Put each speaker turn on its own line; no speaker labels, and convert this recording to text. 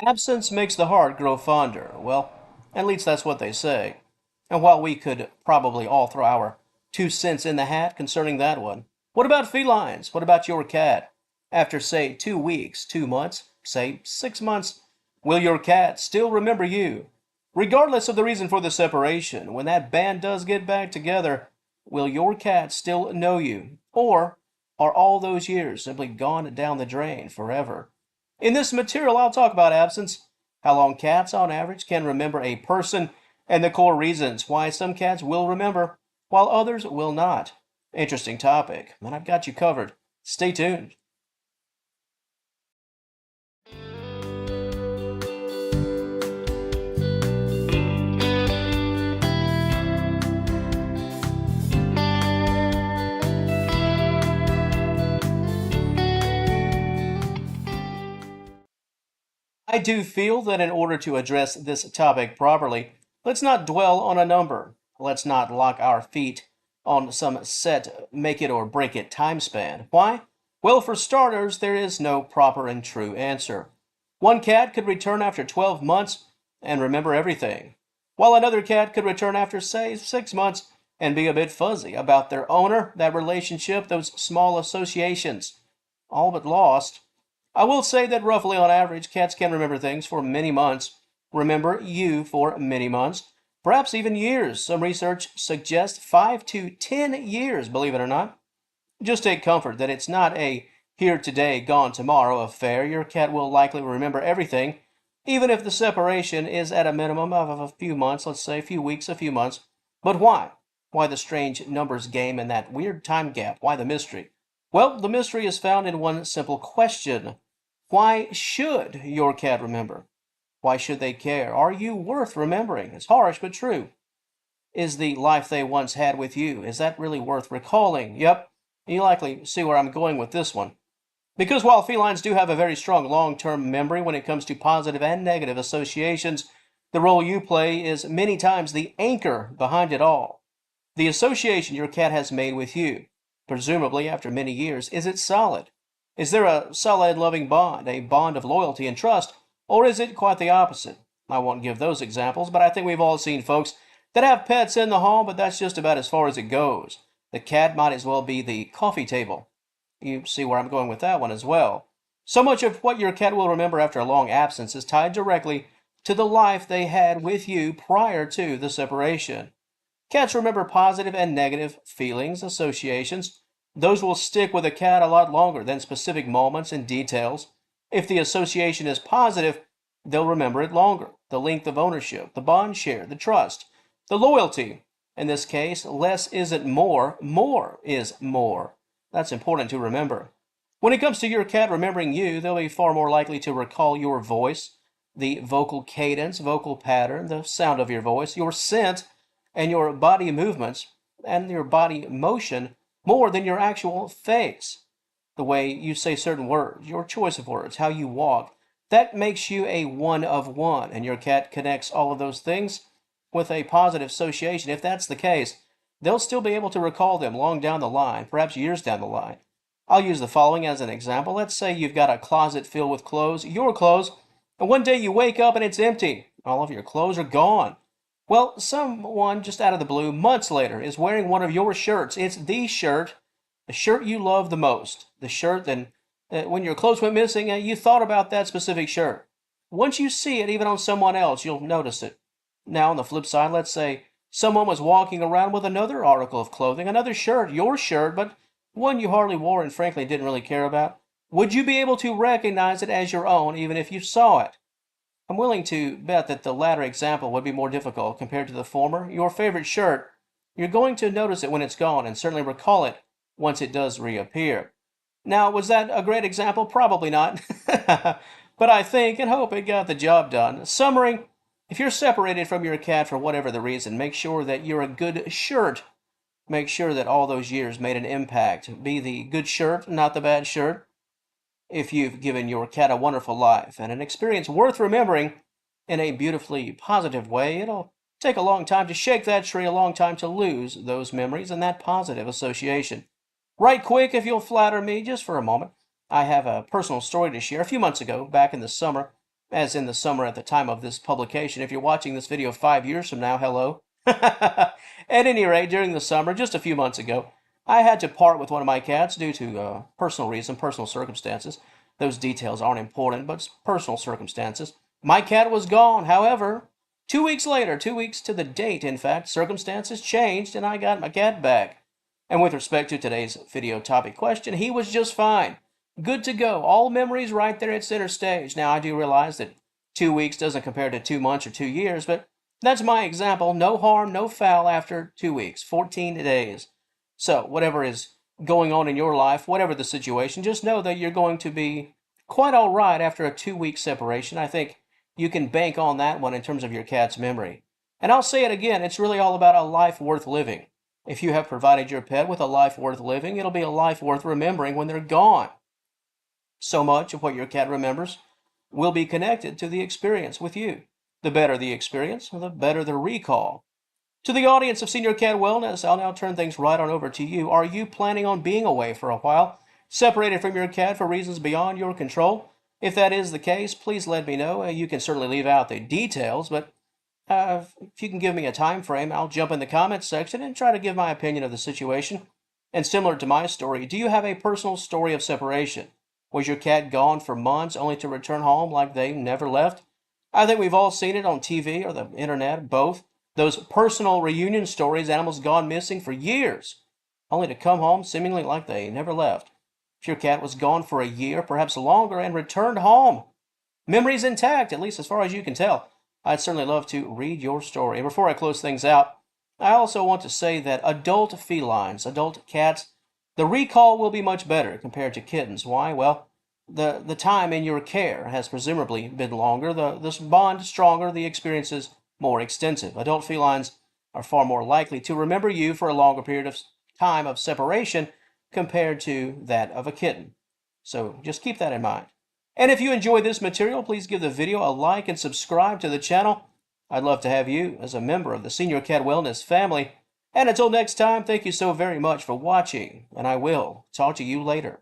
Absence makes the heart grow fonder. Well, at least that's what they say. And while we could probably all throw our 2 cents in the hat concerning that one, what about felines? What about your cat? After, say, 2 weeks, 2 months, say 6 months, will your cat still remember you? Regardless of the reason for the separation, when that band does get back together, will your cat still know you? Or are all those years simply gone down the drain forever? In this material, I'll talk about absence, how long cats on average can remember a person, and the core reasons why some cats will remember while others will not. Interesting topic, and I've got you covered. Stay tuned. I do feel that in order to address this topic properly, let's not dwell on a number. Let's not lock our feet on some set make it or break it time span. Why? Well, for starters, there is no proper and true answer. One cat could return after 12 months and remember everything, while another cat could return after, say, 6 months and be a bit fuzzy about their owner, that relationship, those small associations. All but lost. I will say that roughly on average, cats can remember things for many months, remember you for many months, perhaps even years. Some research suggests 5 to 10 years, believe it or not. Just take comfort that it's not a here today, gone tomorrow affair. Your cat will likely remember everything, even if the separation is at a minimum of a few months, let's say a few weeks, a few months. But why? Why the strange numbers game and that weird time gap? Why the mystery? Well, the mystery is found in one simple question. Why should your cat remember? Why should they care? Are you worth remembering? It's harsh but true. Is the life they once had with you, is that really worth recalling? Yep, you likely see where I'm going with this one. Because while felines do have a very strong long-term memory when it comes to positive and negative associations, the role you play is many times the anchor behind it all. The association your cat has made with you, presumably after many years, is it solid? Is there a solid and loving bond, a bond of loyalty and trust, or is it quite the opposite? I won't give those examples, but I think we've all seen folks that have pets in the home, but that's just about as far as it goes. The cat might as well be the coffee table. You see where I'm going with that one as well. So much of what your cat will remember after a long absence is tied directly to the life they had with you prior to the separation. Cats remember positive and negative feelings, associations. Those will stick with a cat a lot longer than specific moments and details. If the association is positive, they'll remember it longer. The length of ownership, the bond share, the trust, the loyalty. In this case, less isn't more, more is more. That's important to remember. When it comes to your cat remembering you, they'll be far more likely to recall your voice, the vocal cadence, vocal pattern, the sound of your voice, your scent, and your body movements, and your body motion more than your actual face. The way you say certain words, your choice of words, how you walk, that makes you a one of one, and your cat connects all of those things with a positive association. If that's the case, they'll still be able to recall them long down the line, perhaps years down the line. I'll use the following as an example. Let's say you've got a closet filled with clothes, your clothes, and one day you wake up and it's empty. All of your clothes are gone. Well, someone just out of the blue, months later, is wearing one of your shirts. It's the shirt you love the most. The shirt that when your clothes went missing, you thought about that specific shirt. Once you see it, even on someone else, you'll notice it. Now, on the flip side, let's say someone was walking around with another article of clothing, another shirt, your shirt, but one you hardly wore and frankly didn't really care about. Would you be able to recognize it as your own even if you saw it? I'm willing to bet that the latter example would be more difficult compared to the former. Your favorite shirt, you're going to notice it when it's gone and certainly recall it once it does reappear. Now, was that a great example? Probably not. But I think and hope it got the job done. Summary, if you're separated from your cat for whatever the reason, make sure that you're a good shirt. Make sure that all those years made an impact. Be the good shirt, not the bad shirt. If you've given your cat a wonderful life and an experience worth remembering in a beautifully positive way, it'll take a long time to shake that tree, a long time to lose those memories and that positive association. Right quick, if you'll flatter me just for a moment, I have a personal story to share. A few months ago, back in the summer, as in the summer at the time of this publication. If you're watching this video 5 years from now, hello. At any rate, during the summer, just a few months ago, I had to part with one of my cats due to personal reason, personal circumstances. Those details aren't important, but it's personal circumstances. My cat was gone. However, 2 weeks later, 2 weeks to the date, in fact, circumstances changed and I got my cat back. And with respect to today's video topic question, he was just fine. Good to go. All memories right there at center stage. Now, I do realize that 2 weeks doesn't compare to 2 months or 2 years, but that's my example. No harm, no foul after 2 weeks, 14 days. So, whatever is going on in your life, whatever the situation, just know that you're going to be quite all right after a 2 week separation. I think you can bank on that one in terms of your cat's memory. And I'll say it again, it's really all about a life worth living. If you have provided your pet with a life worth living, it'll be a life worth remembering when they're gone. So much of what your cat remembers will be connected to the experience with you. The better the experience, the better the recall. To the audience of Senior Cat Wellness, I'll now turn things right on over to you. Are you planning on being away for a while, separated from your cat for reasons beyond your control? If that is the case, please let me know. You can certainly leave out the details, but if you can give me a time frame, I'll jump in the comments section and try to give my opinion of the situation. And similar to my story, do you have a personal story of separation? Was your cat gone for months only to return home like they never left? I think we've all seen it on TV or the internet, both. Those personal reunion stories, animals gone missing for years, only to come home seemingly like they never left. If your cat was gone for a year, perhaps longer, and returned home, memories intact, at least as far as you can tell, I'd certainly love to read your story. And before I close things out, I also want to say that adult felines, adult cats, the recall will be much better compared to kittens. Why? Well, the time in your care has presumably been longer, this bond stronger, the experiences more extensive. Adult felines are far more likely to remember you for a longer period of time of separation compared to that of a kitten. So just keep that in mind. And if you enjoy this material, please give the video a like and subscribe to the channel. I'd love to have you as a member of the Senior Cat Wellness family. And until next time, thank you so very much for watching, and I will talk to you later.